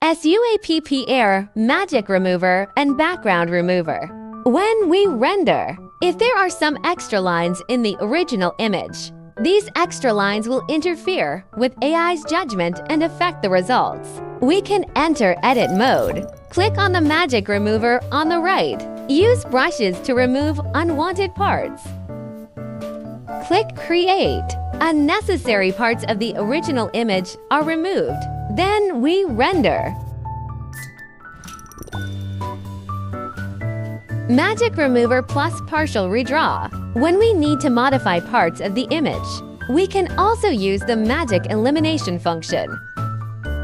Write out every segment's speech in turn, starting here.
SUAPP Air, Magic Remover, and Background Remover. When we render, if there are some extra lines in the original image, these extra lines will interfere with AI's judgment and affect the results. We can enter Edit mode. Click on the Magic Remover on the right. Use brushes to remove unwanted parts. Click Create. Unnecessary parts of the original image are removed. Then we render. Magic Remover plus Partial Redraw. When we need to modify parts of the image, we can also use the Magic Elimination function.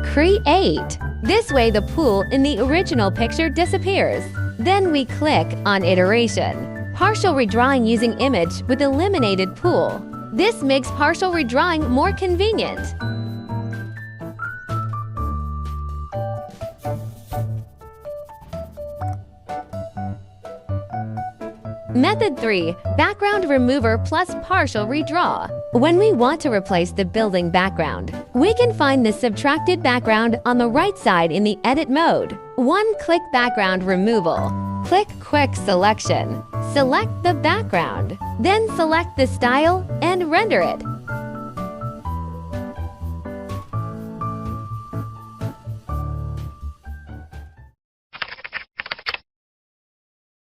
Create. This way the pool in the original picture disappears. Then we click on Iteration. Partial redrawing using image with eliminated pool. This makes partial redrawing more convenient. Method 3. Background Remover plus Partial Redraw. When we want to replace the building background, we can find the subtracted background on the right side in the Edit mode. One-click Background Removal. Click Quick Selection. Select the background. Then select the style and render it.